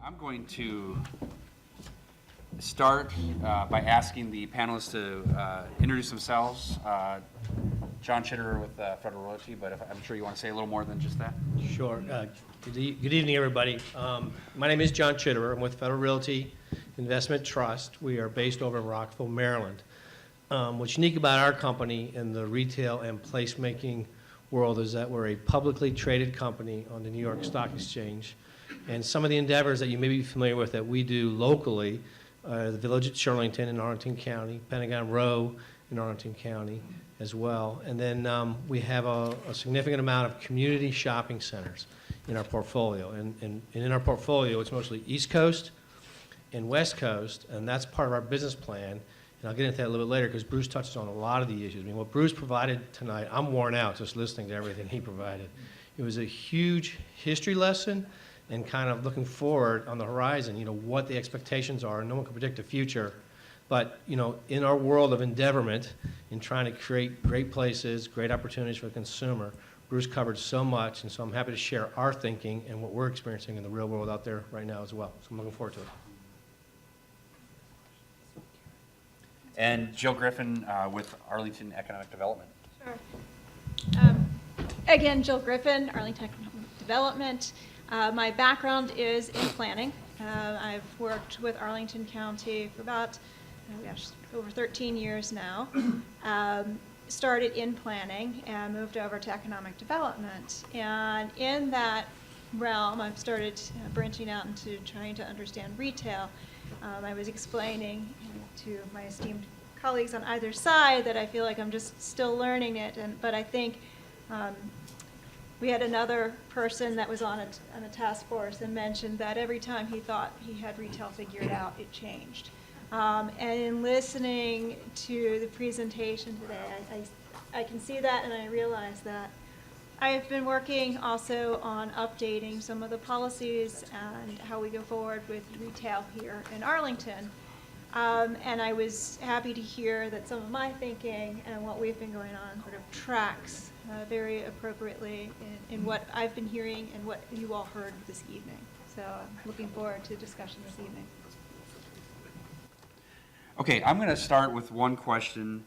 I'm going to start by asking the panelists to introduce themselves. John Tschiderer with Federal Realty, but I'm sure you want to say a little more than just that. Sure. Good evening, everybody. My name is John Tschiderer. I'm with Federal Realty Investment Trust. We are based over in Rockville, Maryland. What's unique about our company in the retail and placemaking world is that we're a publicly traded company on the New York Stock Exchange. And some of the endeavors that you may be familiar with that we do locally, the Village at Shirlington in Arlington County, Pentagon Row in Arlington County as well. And then we have a significant amount of community shopping centers in our portfolio. And in our portfolio, it's mostly East Coast and West Coast, and that's part of our business plan. And I'll get into that a little bit later because Bruce touches on a lot of the issues. I mean, what Bruce provided tonight, I'm worn out just listening to everything he provided. It was a huge history lesson and kind of looking forward on the horizon, you know, what the expectations are. No one can predict the future. But, you know, in our world of endeavorment, in trying to create great places, great opportunities for the consumer, Bruce covered so much, and so I'm happy to share our thinking and what we're experiencing in the real world out there right now as well. So I'm looking forward to it. And Jill Griffin with Arlington Economic Development. Sure. Again, Jill Griffin, Arlington Economic Development. My background is in planning. I've worked with Arlington County for about, over 13 years now. Started in planning and moved over to economic development. And in that realm, I've started branching out into trying to understand retail. I was explaining to my esteemed colleagues on either side that I feel like I'm just still learning it, but I think we had another person that was on a task force and mentioned that every time he thought he had retail figured out, it changed. And in listening to the presentation today, I can see that, and I realize that I've been working also on updating some of the policies and how we go forward with retail here in Arlington. And I was happy to hear that some of my thinking and what we've been going on sort of tracks very appropriately in what I've been hearing and what you all heard this evening. So I'm looking forward to discussion this evening. Okay, I'm going to start with one question,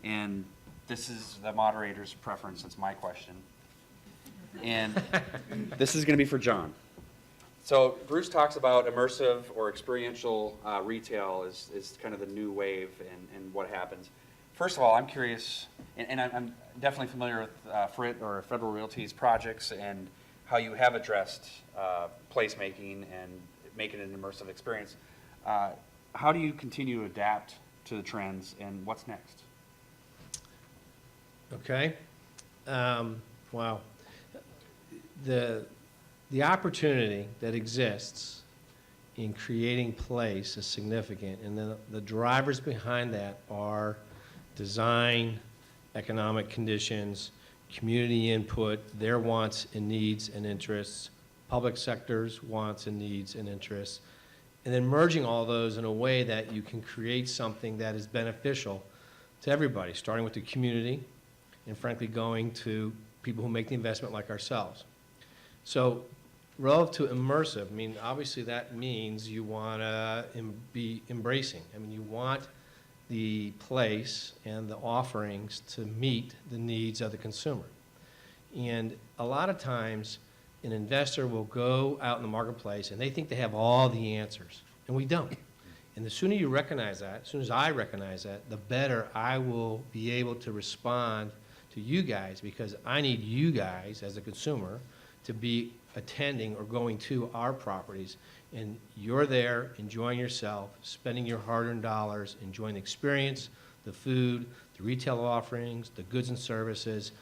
and this is the moderator's preference. It's my question. And this is going to be for John. So Bruce talks about immersive or experiential retail is kind of the new wave and what happens. First of all, I'm curious, and I'm definitely familiar with FRIT or Federal Realty's projects and how you have addressed placemaking and making it an immersive experience. How do you continue to adapt to the trends, and what's next? Okay. Wow. The opportunity that exists in creating place is significant, and the drivers behind that are design, economic conditions, community input, their wants and needs and interests, public sector's wants and needs and interests, and then merging all those in a way that you can create something that is beneficial to everybody, starting with the community and frankly going to people who make the investment like ourselves. So relative to immersive, I mean, obviously that means you want to be embracing. I mean, you want the place and the offerings to meet the needs of the consumer. And a lot of times, an investor will go out in the marketplace and they think they have all the answers, and we don't. And the sooner you recognize that, as soon as I recognize that, the better I will be able to respond to you guys, because I need you guys as a consumer to be attending or going to our properties, and you're there enjoying yourself, spending your hard-earned dollars, enjoying the experience, the food, the retail offerings, the goods and services.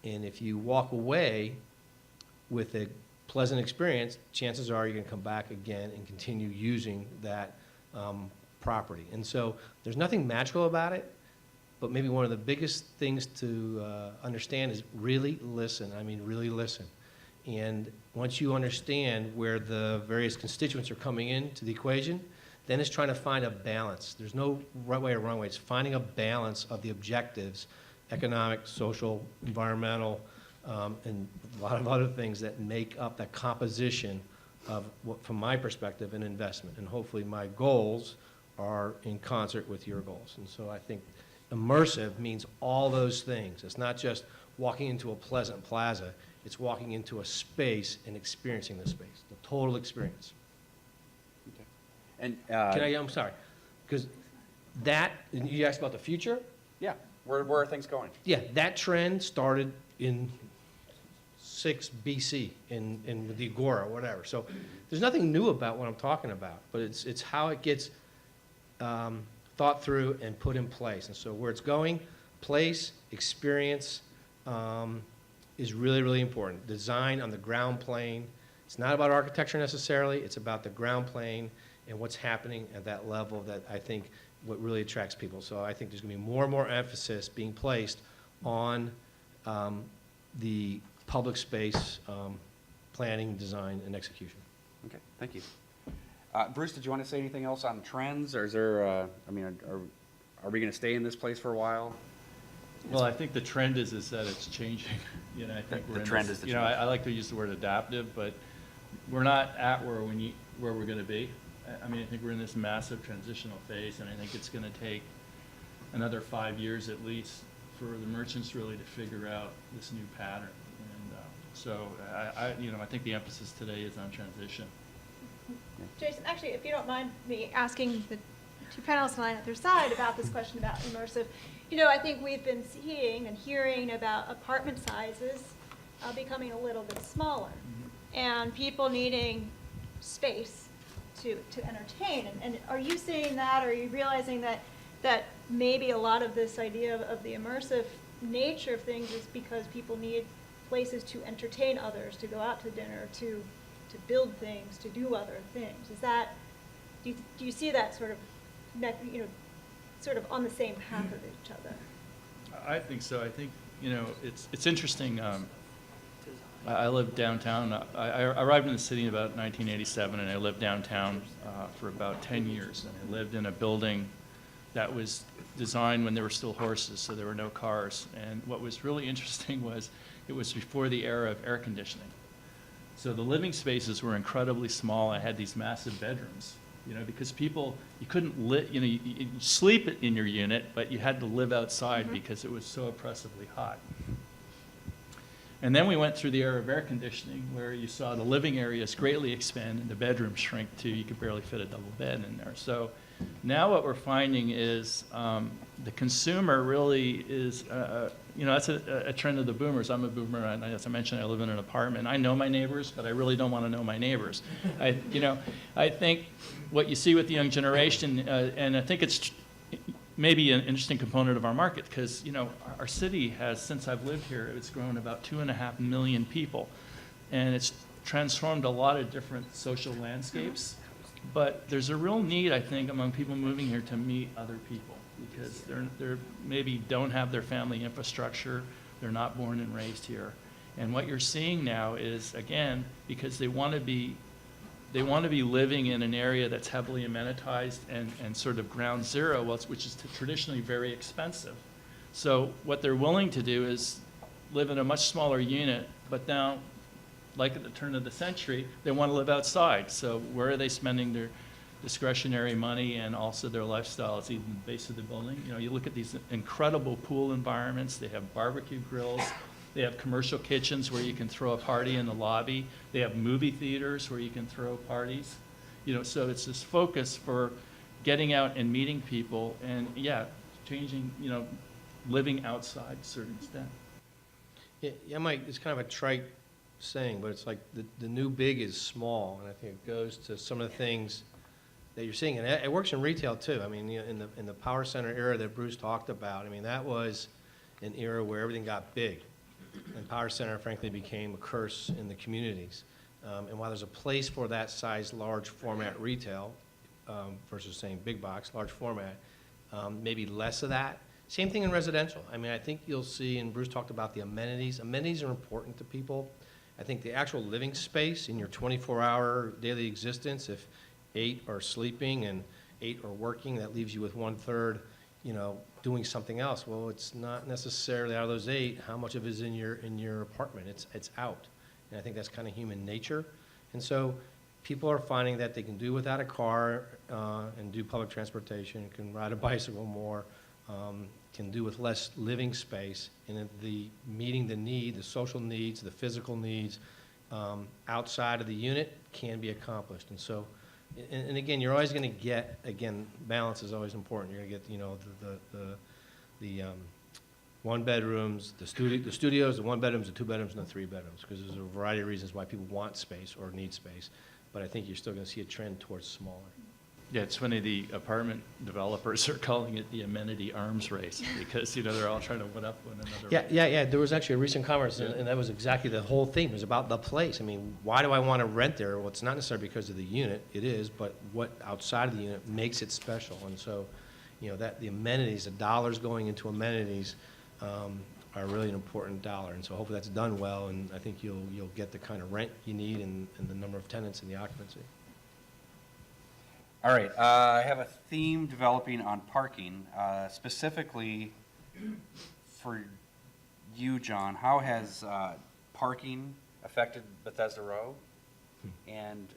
And if you walk away with a pleasant experience, chances are you're going to come back again and continue using that property. And so there's nothing magical about it, but maybe one of the biggest things to understand is really listen. I mean, really listen. And once you understand where the various constituents are coming into the equation, then it's trying to find a balance. There's no right way or wrong way. It's finding a balance of the objectives, economic, social, environmental, and a lot of other things that make up that composition of, from my perspective, an investment. And hopefully my goals are in concert with your goals. And so I think immersive means all those things. It's not just walking into a pleasant plaza. It's walking into a space and experiencing the space, the total experience. Okay. And, I'm sorry, because you asked about the future? yeah, where are things going? Yeah, that trend started in 6 BC in the Agora, whatever. So there's nothing new about what I'm talking about, but it's how it gets thought through and put in place. And so where it's going, place, experience is really, really important. Design on the ground plane. It's not about architecture necessarily. It's about the ground plane and what's happening at that level that I think what really attracts people. So I think there's going to be more and more emphasis being placed on the public space planning, design, and execution. Okay, thank you. Bruce, did you want to say anything else on trends, or is there, are we going to stay in this place for a while? Well, I think the trend is that it's changing. You know, I think The we're in trend this, is the you know, change. I like to use the word adaptive, but we're not at where we're going to be. I mean, I think we're in this massive transitional phase, and I think it's going to take another 5 years at least for the merchants really to figure out this new pattern. And so I think the emphasis today is on transition. Jason, actually, if you don't mind me asking the two panelists on either side about this question about immersive, I think we've been seeing and hearing about apartment sizes becoming a little bit smaller, and people needing space to entertain. And are you seeing that? Are you realizing that maybe a lot of this idea of the immersive nature of things is because people need places to entertain others, to go out to dinner, to build things, to do other things? Is that, do you see that sort of, sort of on the same path of each other? I think so. I think, it's interesting. I live downtown. I arrived in the city in about 1987, and I lived downtown for about 10 years. And I lived in a building that was designed when there were still horses, so there were no cars. And what was really interesting was it was before the era of air conditioning. So the living spaces were incredibly small. I had these massive bedrooms, because people, you couldn't you sleep in your unit, but you had to live outside because it was so oppressively hot. And then we went through the era of air conditioning, where you saw the living areas greatly expand and the bedrooms shrink to you could barely fit a double bed in there. So now what we're finding is the consumer really is, that's a trend of the boomers. I'm a boomer, and as I mentioned, I live in an apartment. I know my neighbors, but I really don't want to know my neighbors. I think what you see with the young generation, and I think it's maybe an interesting component of our market, because our city has, since I've lived here, it's grown about 2.5 million people, and it's transformed a lot of different social landscapes. But there's a real need, I think, among people moving here to meet other people, because they're maybe don't have their family infrastructure, they're not born and raised here. And what you're seeing now is, again, because they want to be living in an area that's heavily amenitized and sort of ground zero, which is traditionally very expensive. So what they're willing to do is live in a much smaller unit, but now, like at the turn of the century, they want to live outside. So where are they spending their discretionary money and also their lifestyle? It's even the base of the building. You look at these incredible pool environments. They have barbecue grills. They have commercial kitchens where you can throw a party in the lobby. They have movie theaters where you can throw parties. So it's this focus for getting out and meeting people and, changing, living outside to a certain extent. Yeah, Mike, it's kind of a trite saying, but it's like the new big is small, and I think it goes to some of the things that you're seeing, and it works in retail too. I mean, in the power center era that Bruce talked about, I mean, that was an era where everything got big, and power center, frankly, became a curse in the communities. And while there's a place for that size, large format retail versus saying big box, large format, maybe less of that. Same thing in residential. I mean, I think you'll see, and Bruce talked about the amenities. Amenities are important to people. I think the actual living space in your 24-hour daily existence, if 8 are sleeping and 8 are working, that leaves you with 1/3, doing something else. Well, it's not necessarily out of those 8, how much of it is in your apartment. It's out. And I think that's kind of human nature. And so people are finding that they can do without a car and do public transportation, can ride a bicycle more, can do with less living space, and that the meeting the need, the social needs, the physical needs outside of the unit can be accomplished. And so, and again, you're always going to get, again, balance is always important. You're going to get, you know, the one bedrooms, the studios, the one bedrooms, the two bedrooms, and the three bedrooms, because there's a variety of reasons why people want space or need space. But I think you're still going to see a trend towards smaller. Yeah, it's funny, the apartment developers are calling it the amenity arms race, because, you know, they're all trying to one up one another. Yeah. There was actually a recent conference, and that was exactly the whole theme. It was about the place. I mean, why do I want to rent there? Well, it's not necessarily because of the unit. It is, but what outside of the unit makes it special. And so, you know, that the amenities, the dollars going into amenities are really an important dollar. And so hopefully that's done well, and I think you'll get the kind of rent you need and the number of tenants and the occupancy. All right, I have a theme developing on parking, specifically for you, John. How has parking affected Bethesda Row? And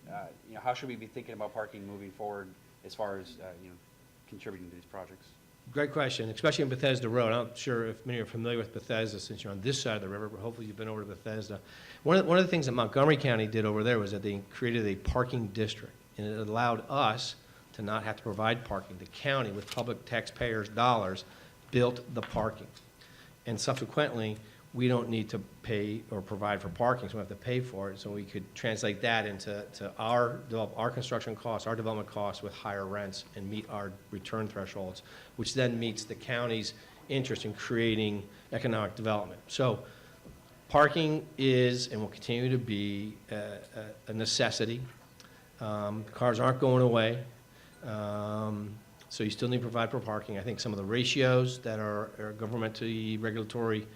you know, how should we be thinking about parking moving forward as far as you know, contributing to these projects? Great question, especially in Bethesda Road. I'm not sure if many are familiar with Bethesda since you're on this side of the river, but hopefully you've been over to Bethesda. One of the things that Montgomery County did over there was that they created a parking district, and it allowed us to not have to provide parking. The county, with public taxpayers' dollars, built the parking. And subsequently, we don't need to pay or provide for parking, so we don't have to pay for it. So we could translate that into our construction costs, our development costs with higher rents and meet our return thresholds, which then meets the county's interest in creating economic development. So parking is and will continue to be a necessity. Cars aren't going away. So you still need to provide for parking. I think some of the ratios that are governmentally regulatory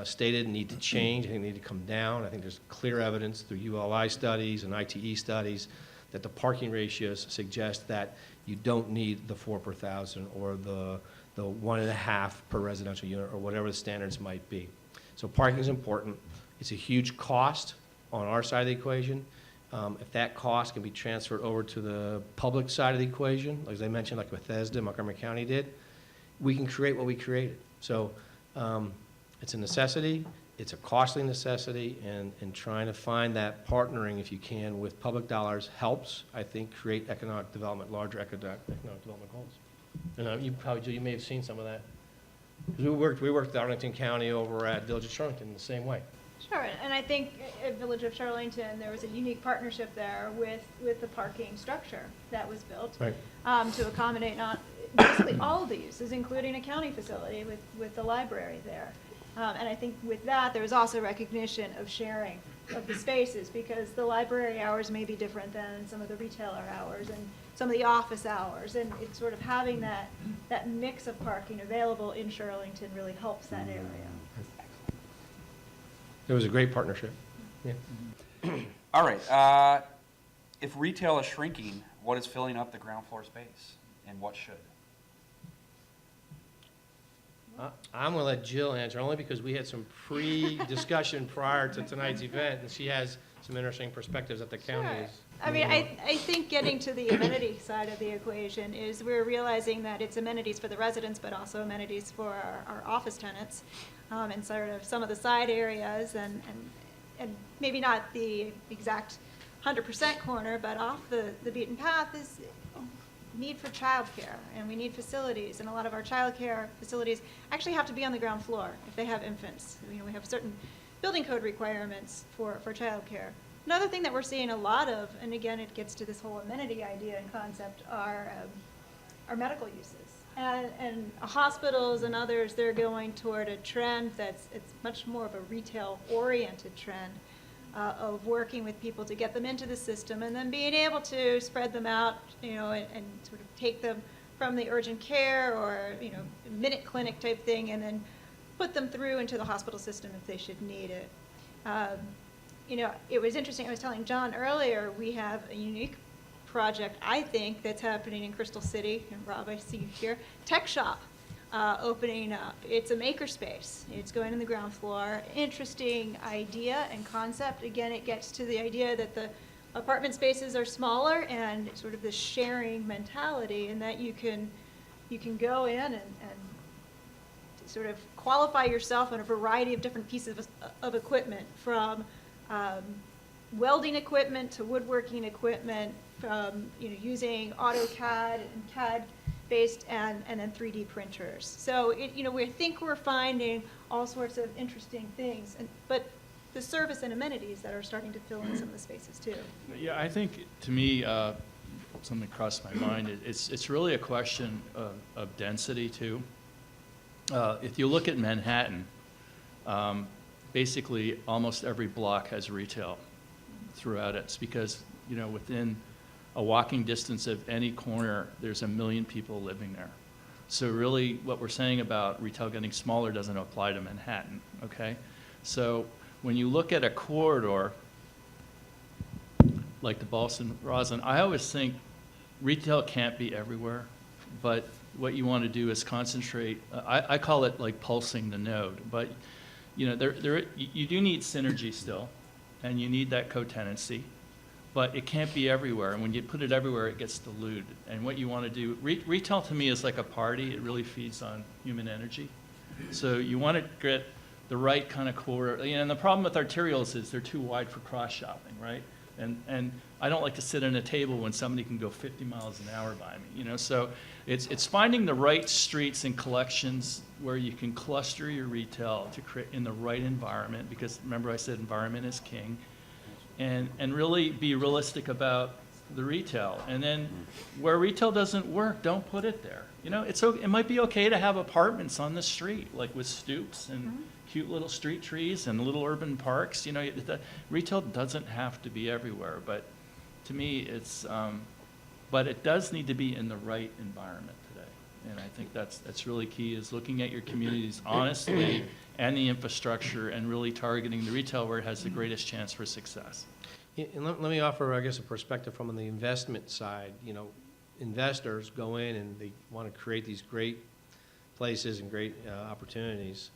stated need to change. I think they need to come down. I think there's clear evidence through ULI studies and ITE studies that the parking ratios suggest that you don't need the 4 per thousand or the 1.5 per residential unit or whatever the standards might be. So parking is important. It's a huge cost on our side of the equation. If that cost can be transferred over to the public side of the equation, like I mentioned, like Bethesda, Montgomery County did, we can create what we created. So it's a necessity, it's a costly necessity, and trying to find that partnering, if you can, with public dollars helps, I think, create economic development, larger economic development goals. And you may have seen some of that. 'Cause we worked with Arlington County over at Village of Charlington in the same way. Sure, and I think at Village of Charlington, there was a unique partnership there with the parking structure that was built. Right. To accommodate basically all of the uses, including a county facility with the library there. And I think with that, there was also recognition of sharing of the spaces, because the library hours may be different than some of the retailer hours and some of the office hours, and it's sort of having that mix of parking available in Charlington really helps that area. It was a great partnership. Yeah. All right, if retail is shrinking, what is filling up the ground floor space, and what should? I'm going to let Jill answer, only because we had some pre-discussion prior to tonight's event, and she has some interesting perspectives that the county Sure. is. I mean, I think getting to the amenity side of the equation is we're realizing that it's amenities for the residents, but also amenities for our office tenants, and sort of some of the side areas, and maybe not the exact 100% corner, but off the beaten path is need for childcare, and we need facilities, and a lot of our childcare facilities actually have to be on the ground floor if they have infants. You know, we have certain building code requirements for childcare. Another thing that we're seeing a lot of, and again, it gets to this whole amenity idea and concept, are medical uses. And hospitals and others, they're going toward a trend it's much more of a retail-oriented trend of working with people to get them into the system and then being able to spread them out, you know, and sort of take them from the urgent care or, you know, minute clinic type thing and then put them through into the hospital system if they should need it. You know, it was interesting, I was telling John earlier, we have a unique project, I think, that's happening in Crystal City, and Rob, I see you here, Tech Shop opening up. It's a makerspace. It's going on the ground floor. Interesting idea and concept. Again, it gets to the idea that the apartment spaces are smaller and sort of this sharing mentality, and that you can go in and sort of qualify yourself on a variety of different pieces of equipment, from welding equipment to woodworking equipment, from using AutoCAD and CAD based, and then 3D printers. So we think we're finding all sorts of interesting things, but the service and amenities that are starting to fill in some of the spaces too. Yeah, I think, to me, something crossed my mind, it's really a question of density too. If you look at Manhattan, basically almost every block has retail throughout it. It's because, within a walking distance of any corner, there's 1 million people living there. So really what we're saying about retail getting smaller doesn't apply to Manhattan, okay? So when you look at a corridor like the Boston Roslyn, I always think retail can't be everywhere, but what you want to do is concentrate. I call it like pulsing the node, but you do need synergy still, and you need that co-tenancy, but it can't be everywhere. And when you put it everywhere, it gets diluted. And what you want to do, retail to me is like a party. It really feeds on human energy. So you want to get the right kind of corridor. And the problem with arterials is they're too wide for cross shopping, right? And I don't like to sit at a table when somebody can go 50 miles an hour by me, So it's finding the right streets and collections where you can cluster your retail to create in the right environment, because remember I said environment is king, and really be realistic about the retail. And then where retail doesn't work, don't put it there. It might be okay to have apartments on the street, like with stoops and cute little street trees and little urban parks. The retail doesn't have to be everywhere, but to me, but it does need to be in the right environment today. And I think that's really key, is looking at your communities honestly and the infrastructure, and really targeting the retail where it has the greatest chance for success. And let me offer, I guess, a perspective from the investment side. Investors go in and they want to create these great places and great opportunities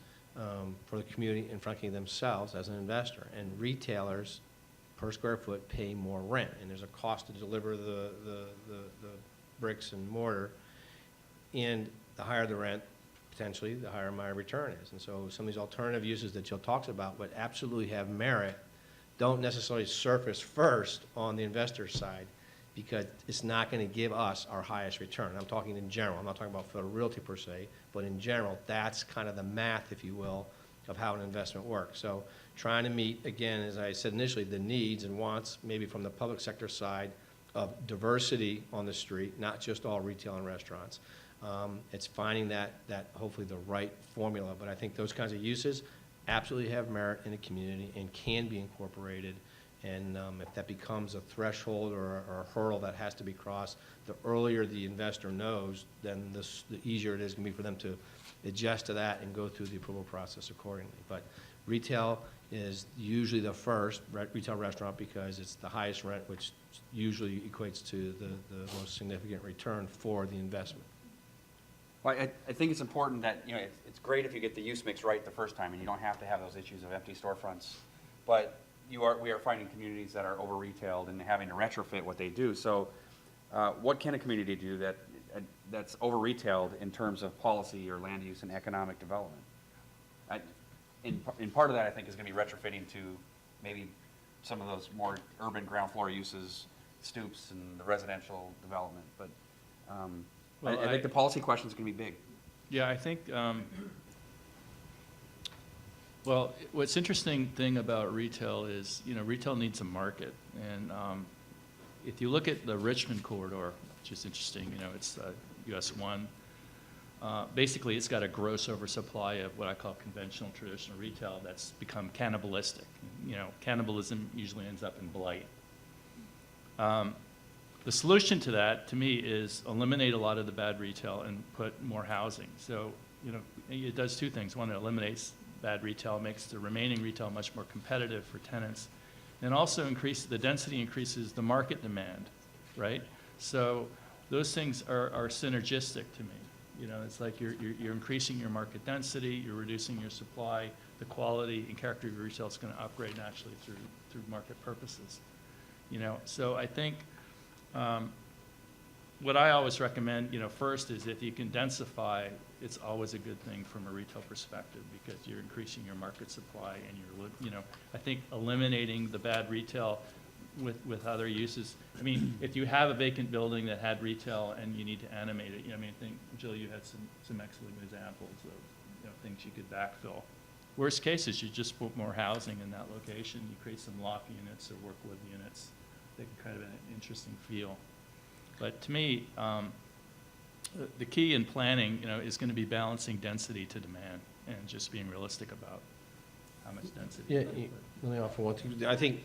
for the community and, frankly, themselves as an investor. And retailers, per square foot, pay more rent, and there's a cost to deliver the bricks and mortar. And the higher the rent, potentially, the higher my return is. And so some of these alternative uses that Jill talks about, but absolutely have merit, don't necessarily surface first on the investor side, because it's not going to give us our highest return. I'm talking in general. I'm not talking about for Realty per se, but in general, that's kind of the math, if you will, of how an investment works. So trying to meet, again, as I said initially, the needs and wants, maybe from the public sector side, of diversity on the street, not just all retail and restaurants. It's finding that hopefully the right formula. But I think those kinds of uses absolutely have merit in a community and can be incorporated. And if that becomes a threshold or a hurdle that has to be crossed, the earlier the investor knows, then the easier it is going to be for them to adjust to that and go through the approval process accordingly. But retail is usually the first retail restaurant, because it's the highest rent, which usually equates to the most significant return for the investment. Well, I think it's important that, it's great if you get the use mix right the first time, and you don't have to have those issues of empty storefronts. But we are finding communities that are over-retailed and having to retrofit what they do. So what can a community do that's over-retailed in terms of policy or land use and economic development? In part of that, I think, is going to be retrofitting to maybe some of those more urban ground floor uses, stoops and the residential development. But I think the policy question is going to be big. Yeah, I think, well, what's interesting thing about retail is, retail needs a market. And if you look at the Richmond corridor, which is interesting, it's US 1, basically it's got a gross oversupply of what I call conventional traditional retail that's become cannibalistic. Cannibalism usually ends up in blight. The solution to that, to me, is eliminate a lot of the bad retail and put more housing. So, it does two things. One, it eliminates bad retail, makes the remaining retail much more competitive for tenants, and also the density increases the market demand, right? So those things are synergistic to me. It's like you're increasing your market density, you're reducing your supply, the quality and character of your retail is going to upgrade naturally through market purposes. you know. So I think what I always recommend, you know, first is if you can densify, it's always a good thing from a retail perspective because you're increasing your market supply and you're, you know, I think eliminating the bad retail with other uses. I mean, if you have a vacant building that had retail and you need to animate it, you know, I mean, I think, Jill, you had some excellent examples of, you know, things you could backfill. Worst case is you just put more housing in that location. You create some loft units or work-live units. They can kind of an interesting feel. But to me, the key in planning, you know, is going to be balancing density to demand and just being realistic about how much density. Yeah, let me offer one thing. I think,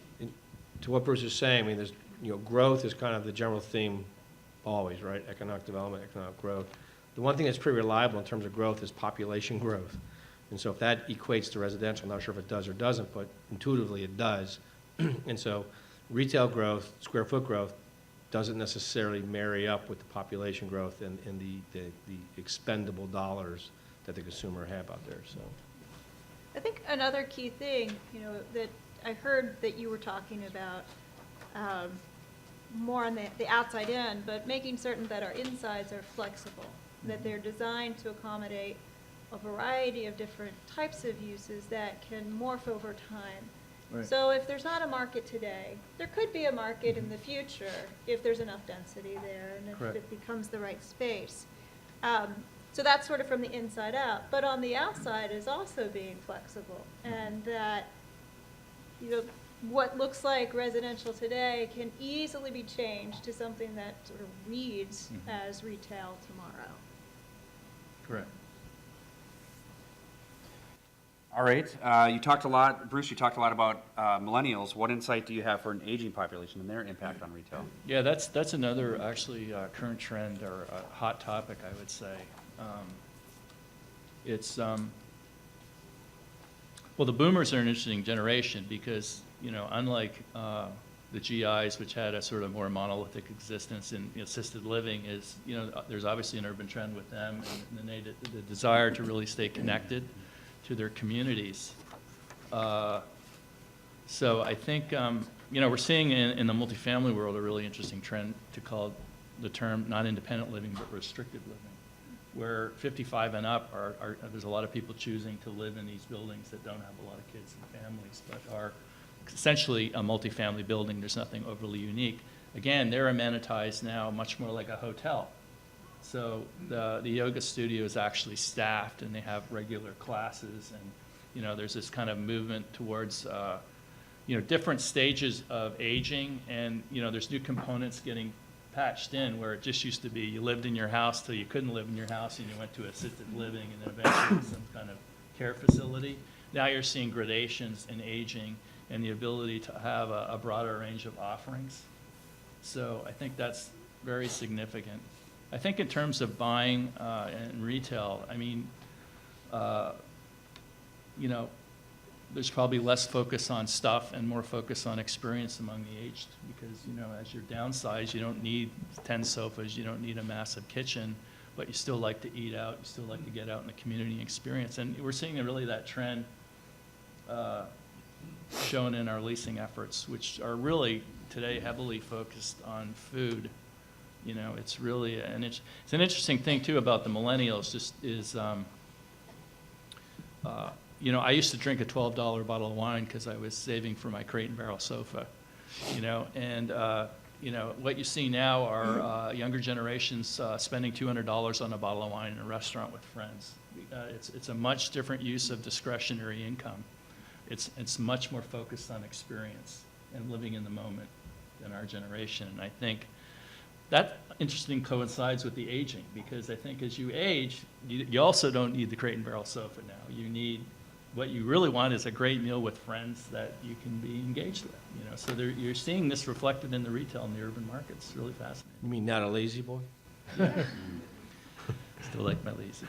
to what Bruce is saying, I mean, there's, you know, growth is kind of the general theme always, right? Economic development, economic growth. The one thing that's pretty reliable in terms of growth is population growth. And so if that equates to residential, I'm not sure if it does or doesn't, but intuitively it does. And so retail growth, square foot growth, doesn't necessarily marry up with the population growth and the expendable dollars that the consumer have out there, so. I think another key thing, you know, that I heard that you were talking about more on the outside in, but making certain that our insides are flexible, that they're designed to accommodate a variety of different types of uses that can morph over time. Right. So if there's not a market today, there could be a market in the future if there's enough density there and if Correct. it becomes the right space. So that's sort of from the inside out. But on the outside is also being flexible, and that, you know, what looks like residential today can easily be changed to something that sort of reads as retail tomorrow. Correct. All right, you talked a lot, Bruce, you talked a lot about millennials. What insight do you have for an aging population and their impact on retail? Yeah, that's another actually current trend or a hot topic, I would say. Well, the boomers are an interesting generation because, you know, unlike the GIs, which had a sort of more monolithic existence in assisted living, is, you know, there's obviously an urban trend with them and the desire to really stay connected to their communities. So I think, you know, we're seeing in the multifamily world a really interesting trend to call the term not independent living, but restricted living, where 55 and up there's a lot of people choosing to live in these buildings that don't have a lot of kids and families, but are essentially a multifamily building. There's nothing overly unique. Again, they're amenitized now much more like a hotel. So the yoga studio is actually staffed and they have regular classes, and, you know, there's this kind of movement towards, you know, different stages of aging, and, you know, there's new components getting patched in where it just used to be you lived in your house till you couldn't live in your house and you went to assisted living and then eventually some kind of care facility. Now you're seeing gradations in aging and the ability to have a broader range of offerings. So I think that's very significant. I think in terms of buying and retail, I mean, you know, there's probably less focus on stuff and more focus on experience among the aged because, you know, as you're downsized, you don't need 10 sofas, you don't need a massive kitchen, but you still like to eat out, you still like to get out in the community experience. And we're seeing really that trend shown in our leasing efforts, which are really today heavily focused on food. You know, it's really, it's an interesting thing too about the millennials just is, you know, I used to drink a $12 bottle of wine because I was saving for my crate and barrel sofa, you know, and, you know, what you see now are younger generations spending $200 on a bottle of wine in a restaurant with friends. It's a much different use of discretionary income. It's much more focused on experience and living in the moment than our generation. And I think that interesting coincides with the aging because I think as you age, you also don't need the crate and barrel sofa now. You need, what you really want is a great meal with friends that you can be engaged with, you know. So you're seeing this reflected in the retail in the urban markets. It's really fascinating. You mean not a lazy boy? Still like my lazy.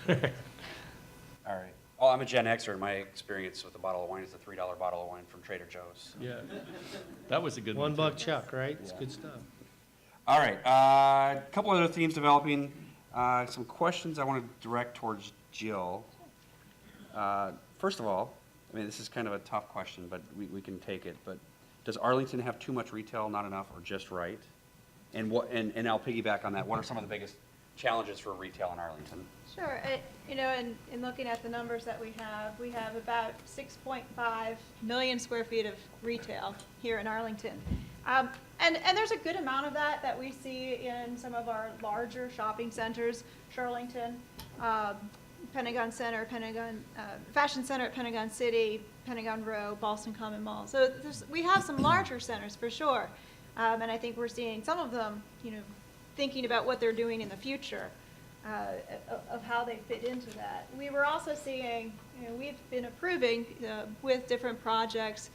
All right. Oh, I'm a Gen Xer, and my experience with a bottle of wine is a $3 bottle of wine from Trader Joe's. Yeah, that was a good one. $1 chuck, right? It's good stuff. All right, a couple other themes developing. Some questions I want to direct towards Jill. First of all, I mean, this is kind of a tough question, but we can take it. But does Arlington have too much retail, not enough, or just right? And and I'll piggyback on that, what are some of the biggest challenges for retail in Arlington? Sure. In looking at the numbers that we have about 6.5 million square feet of retail here in Arlington. And there's a good amount of that we see in some of our larger shopping centers, Shirlington, Pentagon Center, Fashion Center at Pentagon City, Pentagon Row, Boston Common Mall. So we have some larger centers for sure. And I think we're seeing some of them, thinking about what they're doing in the future, of how they fit into that. We were also seeing, we've been approving with different projects,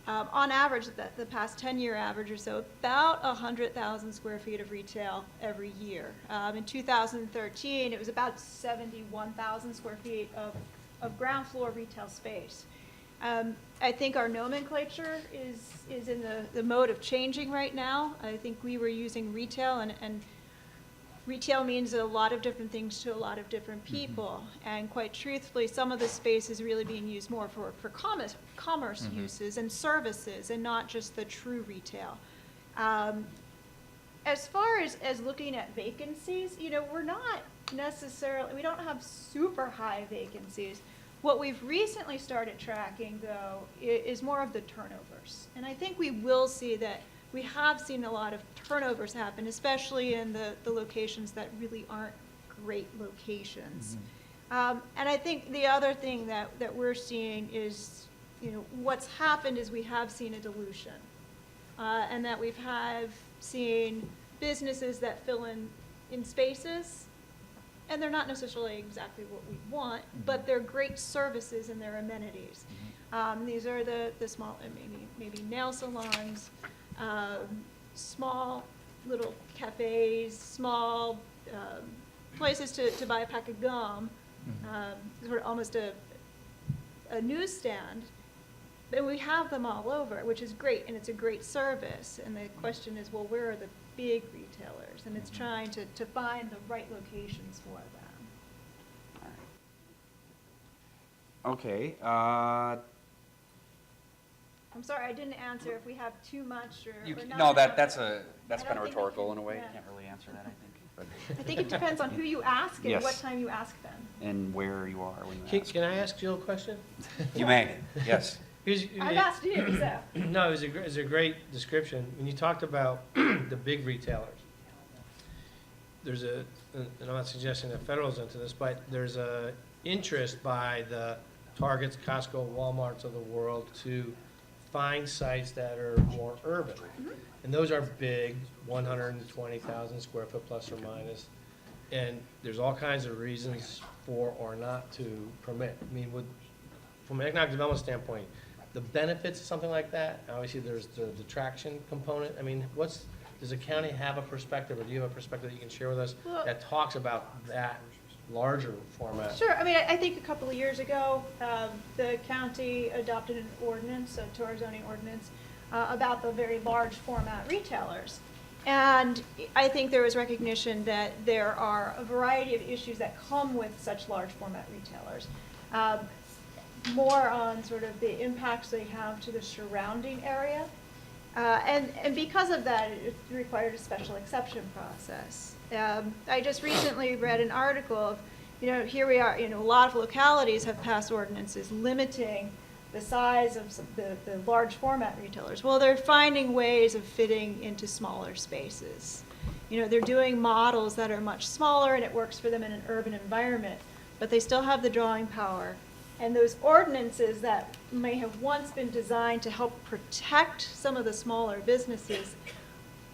on average, the past 10-year average or so, about 100,000 square feet of retail every year. In 2013, it was about 71,000 square feet of ground floor retail space. I think our nomenclature is in the mode of changing right now. I think we were using retail, and retail means a lot of different things to a lot of different people. And quite truthfully, some of the space is really being used more for commerce uses and services, and not just the true retail. As far as looking at vacancies, we're not necessarily, we don't have super high vacancies. What we've recently started tracking, though, is more of the turnovers. And I think we will see that we have seen a lot of turnovers happen, especially in the locations that really aren't great locations. And I think the other thing that we're seeing is, what's happened is we have seen a dilution. And that we've seen businesses that fill in spaces, and they're not necessarily exactly what we want, but they're great services and they're amenities. These are the small, maybe nail salons, small little cafes, small places to buy a pack of gum, sort of almost a newsstand. And we have them all over, which is great, and it's a great service. And the question is, well, where are the big retailers? And it's trying to find the right locations for them. All right. Okay. I'm sorry, I didn't answer if we have too much or not. No, that's I kind don't of think rhetorical we in a way. yeah. Can't really answer that, I think. But I think it depends on who you ask and Yes. what time you ask them. and where you are when you ask. Can I ask Jill a question? You may. Yes. I've asked you, so. No, it was a great description. When you talked about the big retailers, and I'm not suggesting that federal's into this, but there's a interest by the Targets, Costco, Walmarts of the world to find sites that are more urban. And those are big, 120,000 square foot plus or minus. And there's all kinds of reasons for or not to permit. I mean, from an economic development standpoint, the benefits of something like that, obviously there's the traction component. I mean, does the county have a perspective, or do you have a perspective that you can share with us that talks about that larger format? Sure, I mean, I think a couple of years ago, the county adopted an ordinance, a tour zoning ordinance, about the very large format retailers. And I think there was recognition that there are a variety of issues that come with such large format retailers. More on sort of the impacts they have to the surrounding area. And because of that, it required a special exception process. I just recently read an article of, here we are, a lot of localities have passed ordinances limiting the size of the large format retailers. Well, they're finding ways of fitting into smaller spaces. They're doing models that are much smaller and it works for them in an urban environment, but they still have the drawing power. And those ordinances that may have once been designed to help protect some of the smaller businesses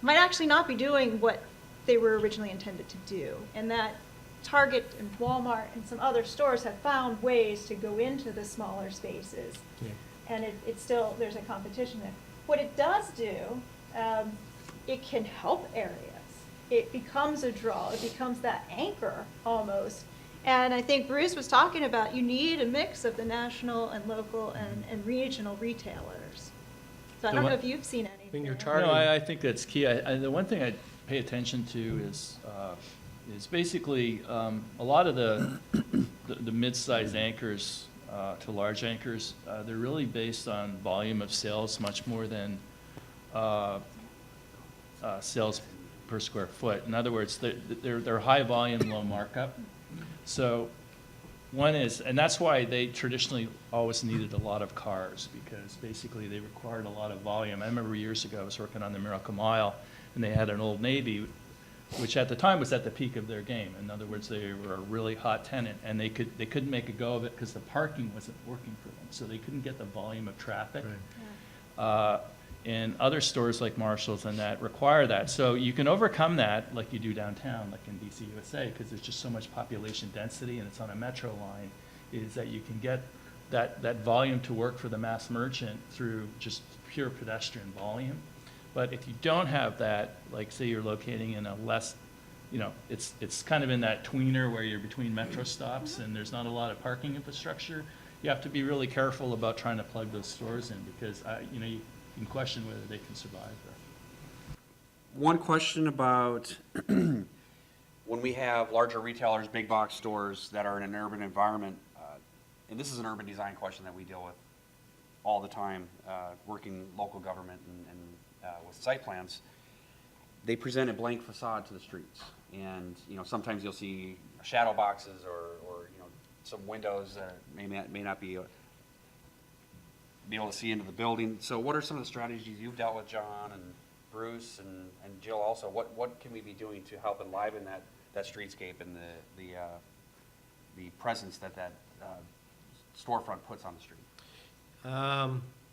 might actually not be doing what they were originally intended to do. And that Target and Walmart and some other stores have found ways to go into the smaller spaces. Yeah. And it's still, there's a competition there. What it does do, it can help areas. It becomes a draw. It becomes that anchor almost. And I think Bruce was talking about, you need a mix of the national and local and regional retailers. So I don't know if you've seen anything. When you're targeting. No, I think that's key. The one thing I pay attention to is basically a lot of the mid-sized anchors to large anchors, they're really based on volume of sales much more than sales per square foot. In other words, they're high volume, low markup. So one is, and that's why they traditionally always needed a lot of cars, because basically they required a lot of volume. I remember years ago I was working on the Miracle Mile, and they had an Old Navy, which at the time was at the peak of their game. In other words, they were a really hot tenant, and they couldn't make a go of it because the parking wasn't working for them, so they couldn't get the volume of traffic. And other stores like Marshall's and that require that. So you can overcome that like you do downtown, like in DC, USA, because there's just so much population density and it's on a metro line, is that you can get that volume to work for the mass merchant through just pure pedestrian volume. But if you don't have that, like say you're locating in a less, it's kind of in that tweener where you're between metro stops and there's not a lot of parking infrastructure, you have to be really careful about trying to plug those stores in, because you can question whether they can survive there. One question about when we have larger retailers, big box stores that are in an urban environment, and this is an urban design question that we deal with all the time, working local government and with site plans, they present a blank facade to the streets. And, sometimes you'll see shadow boxes or some windows that may not be able to see into the building. So what are some of the strategies you've dealt with, John and Bruce and Jill also? What can we be doing to help enliven that streetscape and the presence that storefront puts on the street?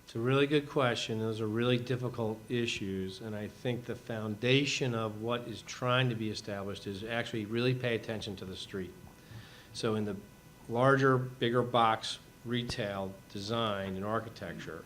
It's a really good question. Those are really difficult issues, and I think the foundation of what is trying to be established is actually really pay attention to the street. So in the larger, bigger box retail design and architecture,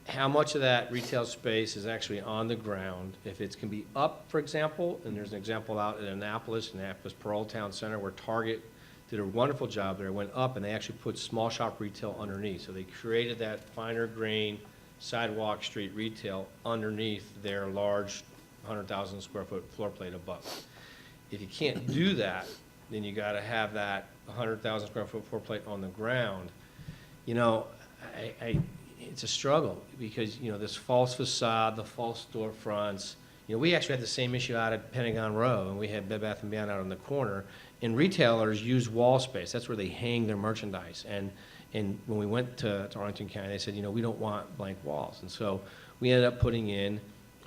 how much of that retail space is actually on the ground? If it can be up, for example, and there's an example out in Annapolis per Old Town Center, where Target did a wonderful job there. It went up, and they actually put small shop retail underneath. So they created that finer grain sidewalk street retail underneath their large 100,000 square foot floor plate above. If you can't do that, then you got to have that 100,000 square foot floor plate on the ground. It's a struggle because, this false facade, the false storefronts. We actually had the same issue out at Pentagon Row, and we had Bed Bath & Beyond out on the corner. And retailers use wall space. That's where they hang their merchandise. And when we went to Arlington County, they said, we don't want blank walls. And so we ended up putting in,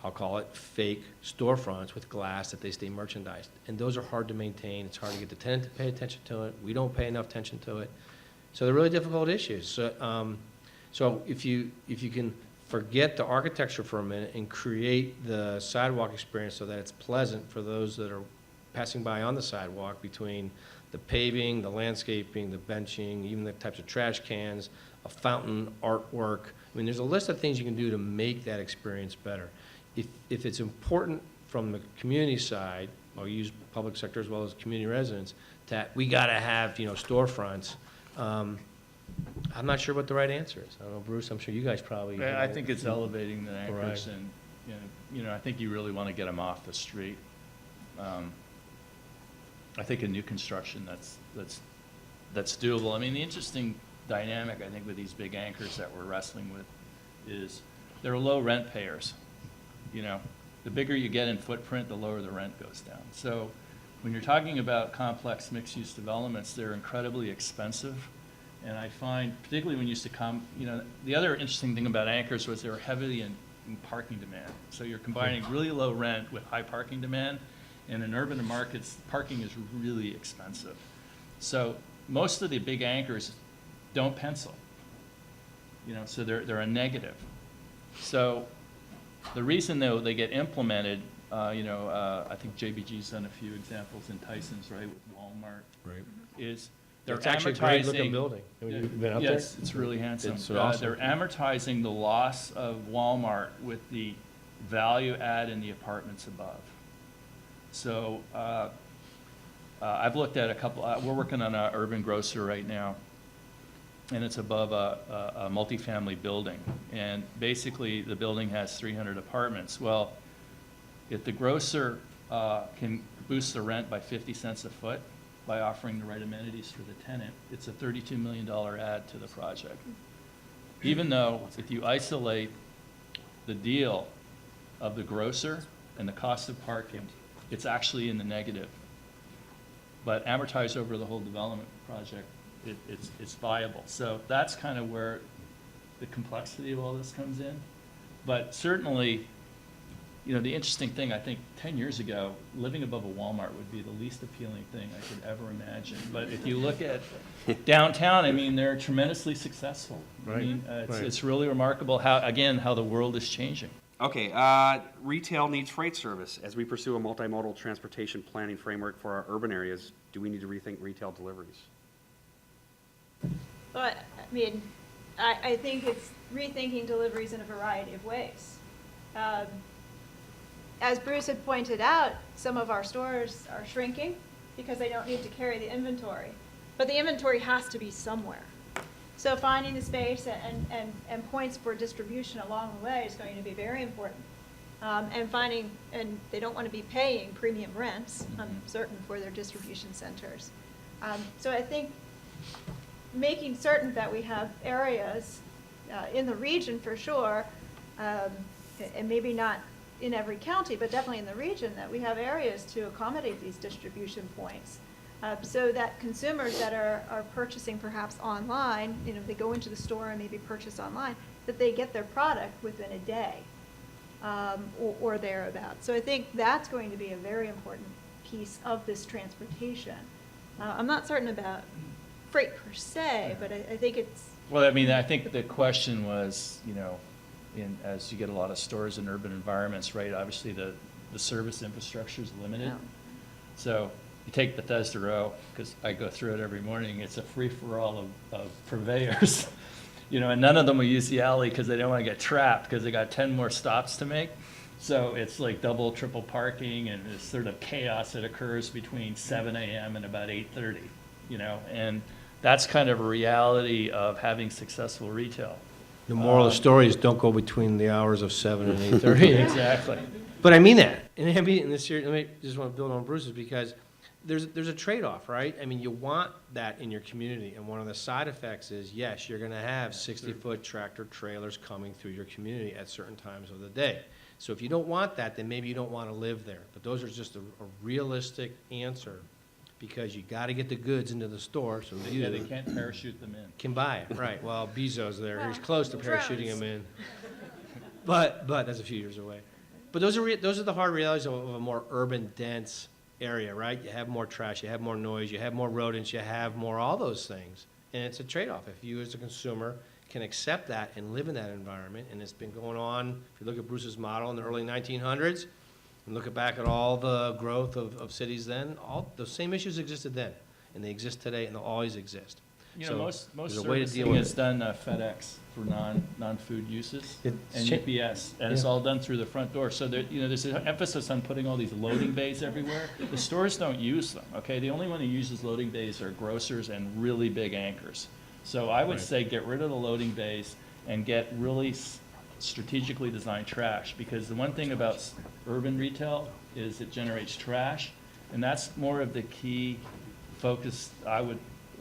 I'll call it, fake storefronts with glass that they stay merchandised. And those are hard to maintain. It's hard to get the tenant to pay attention to it. We don't pay enough attention to it. So they're really difficult issues. So if you can forget the architecture for a minute and create the sidewalk experience so that it's pleasant for those that are passing by on the sidewalk, between the paving, the landscaping, the benching, even the types of trash cans, a fountain, artwork. I mean, there's a list of things you can do to make that experience better. If it's important from the community side, I'll use public sector as well as community residents, that we got to have, storefronts. I'm not sure what the right answer is. I don't know, Bruce, I'm sure you guys probably. I think it's elevating the anchors, Right. and I think you really want to get them off the street. I think in new construction, that's doable. I mean, the interesting dynamic, I think, with these big anchors that we're wrestling with is they're low rent payers. The bigger you get in footprint, the lower the rent goes down. So when you're talking about complex mixed-use developments, they're incredibly expensive. And I find, particularly when you used to come, the other interesting thing about anchors was they were heavily in parking demand. So you're combining really low rent with high parking demand. And in urban markets, parking is really expensive. So most of the big anchors don't pencil, so they're a negative. So the reason, though, they get implemented, I think JBG's done a few examples in Tyson's, right, with Walmart. Right. Is they're It's actually a great looking building. Have you been out there? Yes, it's really handsome. It's awesome. They're amortizing the loss of Walmart with the value add in the apartments above. So I've looked at a couple, we're working on an urban grocer right now, and it's above a multifamily building. And basically, the building has 300 apartments. Well, if the grocer can boost the rent by 50 cents a foot, by offering the right amenities for the tenant, it's a $32 million add to the project. Even though if you isolate the deal of the grocer and the cost of parking, it's actually in the negative. But amortized over the whole development project, it's viable. So that's kind of where the complexity of all this comes in. But certainly, you know, the interesting thing, I think 10 years ago, living above a Walmart would be the least appealing thing I could ever imagine. But if you look at downtown, I mean, they're tremendously successful. I mean, it's really remarkable how the world is changing. Okay, retail needs freight service. As we pursue a multimodal transportation planning framework for our urban areas, do we need to rethink retail deliveries? But, I mean, I think it's rethinking deliveries in a variety of ways. As Bruce had pointed out, some of our stores are shrinking because they don't need to carry the inventory. But the inventory has to be somewhere. So finding the space and points for distribution along the way is going to be very important. And they don't want to be paying premium rents, I'm certain, for their distribution centers. So I think making certain that we have areas in the region for sure, and maybe not in every county, but definitely in the region, that we have areas to accommodate these distribution points. So that consumers that are purchasing perhaps online, you know, they go into the store and maybe purchase online, that they get their product within a day or thereabouts. So I think that's going to be a very important piece of this transportation. I'm not certain about freight per se, but I think it's... Well, I mean, I think the question was, you know, as you get a lot of stores in urban environments, right, obviously the service infrastructure is limited. No. So you take Bethesda Row, because I go through it every morning, it's a free-for-all of purveyors. You know, and none of them will use the alley because they don't want to get trapped because they got 10 more stops to make. So it's like double, triple parking and this sort of chaos that occurs between 7 a.m. and about 8:30, you know, and that's kind of a reality of having successful retail. The moral of the story is don't go between the hours of 7 and 8:30. Exactly. But I mean that. And I mean, in this series, I just want to build on Bruce's because there's a trade-off, right? I mean, you want that in your community, and one of the side effects is, yes, you're going to have 60-foot tractor trailers coming through your community at certain times of the day. So if you don't want that, then maybe you don't want to live there. But those are just a realistic answer because you got to get the goods into the store so Yeah, they can't parachute them in. can buy it. Right. Well, Bezos there, he's Well, close to parachuting them in. But that's a few years away. But those are the hard realities of a more urban, dense area, right? You have more trash, you have more noise, you have more rodents, you have more all those things. And it's a trade-off. If you as a consumer can accept that and live in that environment, and it's been going on, if you look at Bruce's model in the early 1900s, and look back at all the growth of cities then, all those same issues existed then, and they exist today, and they'll always exist. You So know, most there's a way to deal servicing with is it. done FedEx for non-food uses It's and cha- UPS, and it's Yeah. all done through the front door. So there, you know, there's an emphasis on putting all these loading bays everywhere. The stores don't use them, okay? The only one who uses loading bays are grocers and really big anchors. So I would Right. say get rid of the loading bays and get really strategically designed trash, because the one thing about urban retail is it generates trash, and that's more of the key focus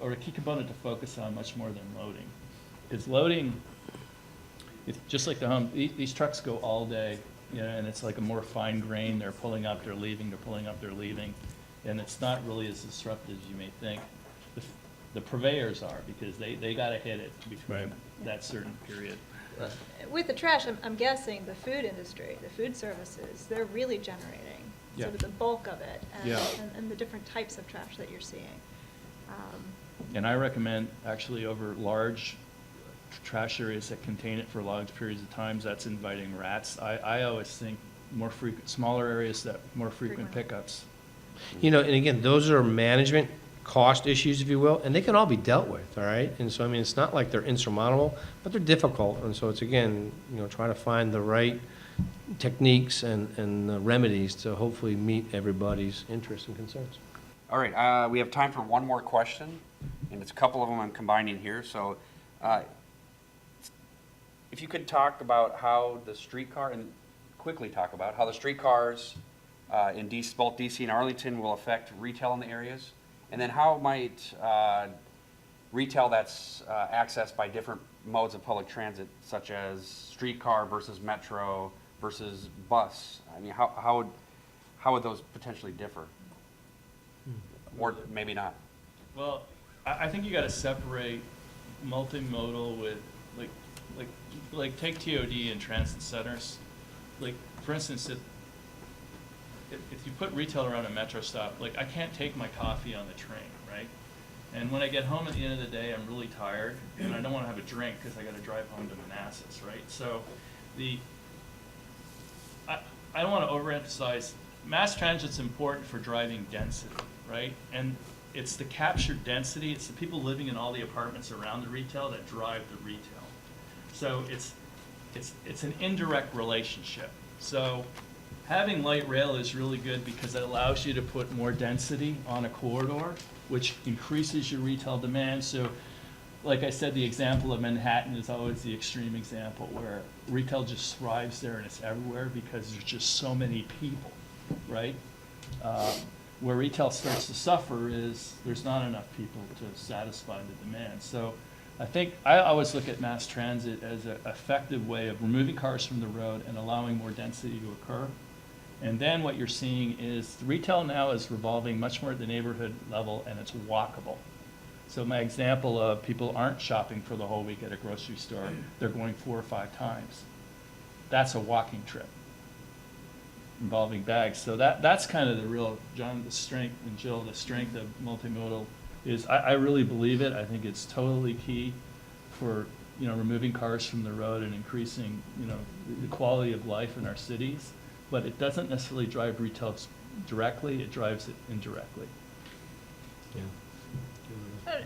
or a key component to focus on much more than loading. Because loading, it's just like the home, these trucks go all day, you know, and it's like a more fine grain, they're pulling up, they're leaving, they're pulling up, they're leaving, and it's not really as disruptive as you may think. The purveyors are, because they gotta hit it between Right. that certain period. With the trash, I'm guessing the food industry, the food services, they're really generating Yeah. sort of the bulk of it Yeah. and the different types of trash that you're seeing. And I recommend actually over large trash areas that contain it for large periods of times, that's inviting rats. I always think smaller areas that more frequent Frequent. pickups. You know, and again, those are management cost issues, if you will, and they can all be dealt with, all right? And so, I mean, it's not like they're insurmountable, but they're difficult. And so it's, again, you know, trying to find the right techniques and remedies to hopefully meet everybody's interests and concerns. All right, we have time for one more question, and it's a couple of them I'm combining here. So if you could talk about how the streetcar, and quickly talk about how the streetcars in both DC and Arlington will affect retail in the areas, And then how might retail that's accessed by different modes of public transit, such as streetcar versus metro versus bus? I mean, how would those potentially differ? Or maybe not? Well, I think you got to separate multimodal with, like take TOD and transit centers. Like, for instance, if you put retail around a metro stop, like, I can't take my coffee on the train, right? And when I get home at the end of the day, I'm really tired, and I don't want to have a drink because I got to drive home to Manassas, right? So I don't want to overemphasize, mass transit's important for driving density, right? And it's the captured density, it's the people living in all the apartments around the retail that drive the retail. So it's an indirect relationship. So having light rail is really good because it allows you to put more density on a corridor, which increases your retail demand. So like I said, the example of Manhattan is always the extreme example where retail just thrives there and it's everywhere because there's just so many people, right? Where retail starts to suffer is there's not enough people to satisfy the demand. So I think I always look at mass transit as an effective way of removing cars from the road and allowing more density to occur. And then what you're seeing is retail now is revolving much more at the neighborhood level and it's walkable. So my example of people aren't shopping for the whole week at a grocery store, they're going 4 or 5 times. That's a walking trip involving bags. So that's kind of the real, John, the strength, and Jill, the strength of multimodal is I really believe it. I think it's totally key for, you know, removing cars from the road and increasing, you know, the quality of life in our cities. But it doesn't necessarily drive retail directly, it drives it indirectly. Yeah.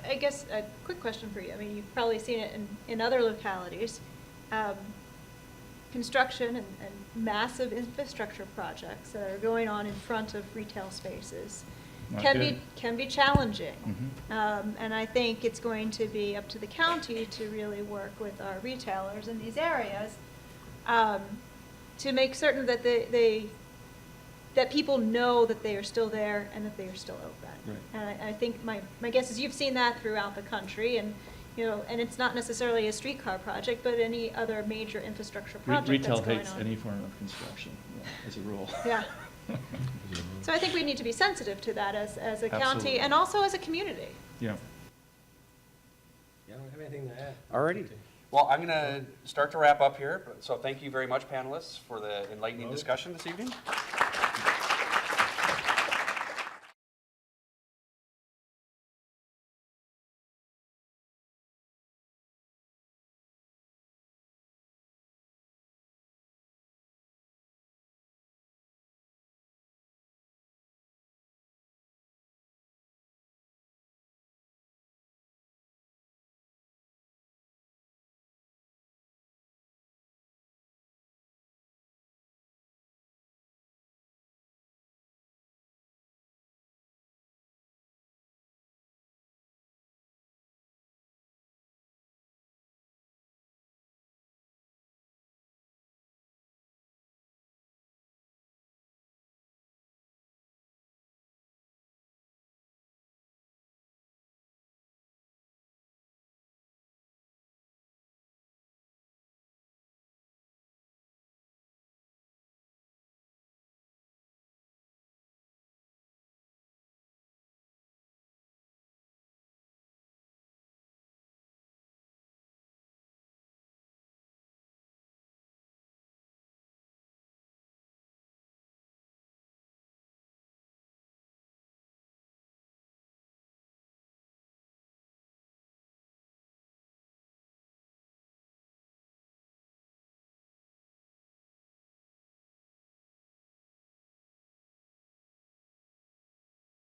I guess a quick question for you. I mean, you've probably seen it in other localities. Construction and massive infrastructure projects that are going on in front of retail spaces Not can good. be challenging. Mhm. And I think it's going to be up to the county to really work with our retailers in these areas to make certain that that people know that they are still there and that they are still open. Right. And I think my guess is you've seen that throughout the country, and you know, and it's not necessarily a streetcar project, but any other major infrastructure project Retail that's going hates on. any form of construction, yeah, as a rule. Yeah. So I think we need to be sensitive to that as a county Absolutely. and also as a community. Yeah. Yeah, I don't have anything to add. Alrighty. Well, I'm going to start to wrap up here. So thank you very much, panelists, for the enlightening discussion this evening.